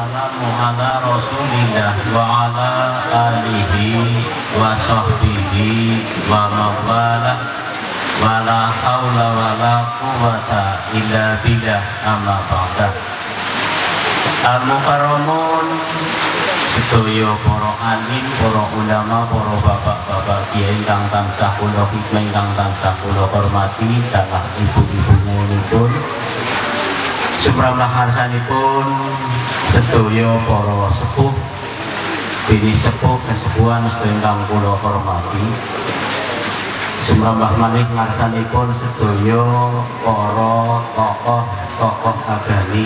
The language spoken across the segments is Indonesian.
wassalamu ala rasulillah wa ala alihi wa sahbihi wa mawala wa la hawla wa la quwata illa billah amma ba'dah. Al-mukarramun sedaya para alim, para ulama, para bapak-bapak kiai ingkang tansah kula hikmah, ingkang tansah kula hormati, dalah ibu-ibu nyuwunipun sumrambah ngarsanipun sedaya para sepuh, bini sepuh kesepuhan sedaya ingkang kula hormati, sumrambah malih ngarsanipun sedaya para tokoh agami,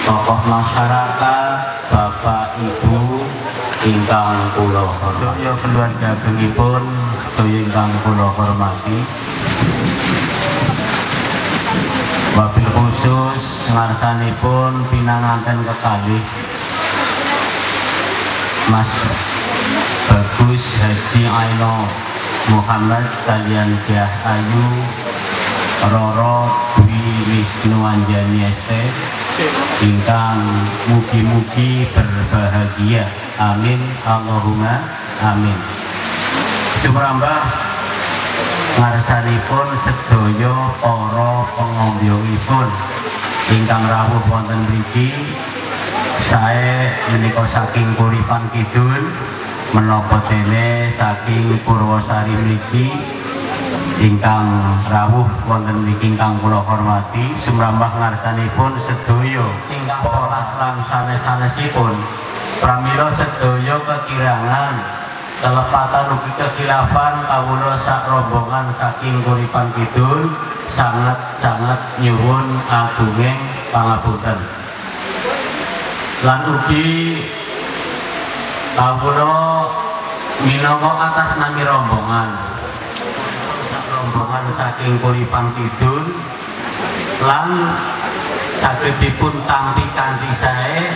tokoh masyarakat, bapak ibu ingkang kula hormati, keluarga agengipun sedaya ingkang kula hormati. Wabil khusus ngarsanipun pinanganten kekalih Mas Bagus Haji Aino Muhammad kalian Dyah Ayu Roro Dwi Wisnu Anjani ST ingkang mugi-mugi berbahagia, amin Allahumma amin. Sumrambah ngarsanipun sedaya para pengombyongipun ingkang rawuh wonten mriki, sae menika saking Kuripan Kidul menapa dene saking Purwosari mriki ingkang rawuh wonten mriki ingkang kula hormati. Sumrambah ngarsanipun sedaya ingkang polah lan sanes-sanesipun pramila sedaya kekirangan kelepatan ugi kekhilafan kawula sak rombongan saking Kuripan Kidul sangat nyuwun agunging pangapunten. Lan ugi kawula minangka atas nami rombongan saking Kuripan Kidul lan saged dipun tampi kanthi sae,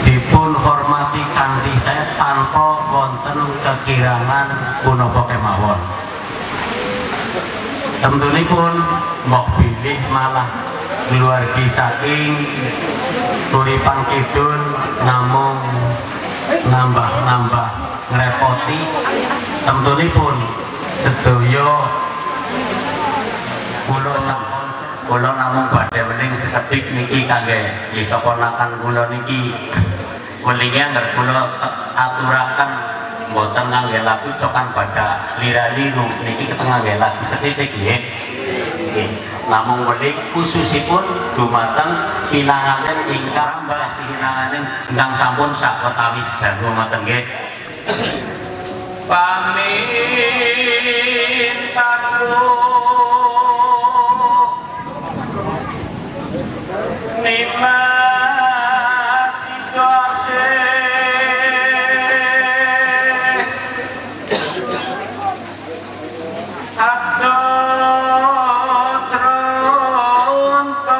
dipun hormati kanthi sae tanpa wonten kekirangan punapa kemawon. Tentunipun mbok bilih malah keluargi saking Kuripan Kidul namung nambah ngrepoti. Tentunipun sedaya kula namung badhe wening sekedhik niki kangge keponakan kula niki welinge angger kula aturaken mboten ngangge lagu cokan badha lira-liru niki ketengah lagu sethithik nggih. Namung weling khususipun dumateng pinanganten ingkang mbah pinanganten ingkang sampun sakotawis dangu ngoten nggih. Pamintanku Nima situasi abdo teruntut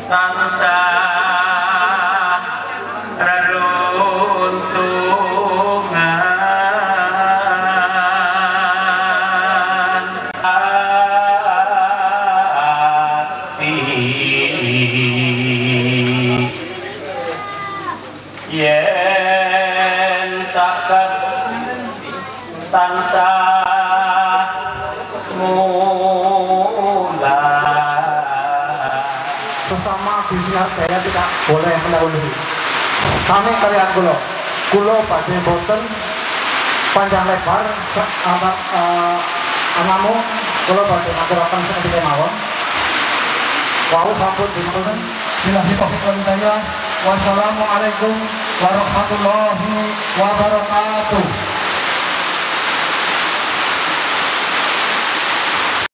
tansah tansah mulai. Sesama bisnis saya tidak boleh mendahului. Kami kalian kulo badhe boten panjang lebar anamu kulo badhe ngaturaken seperti mawon. Wau sampun dinten billahi taufiq wal hidayah. Wassalamualaikum warahmatullahi wabarakatuh.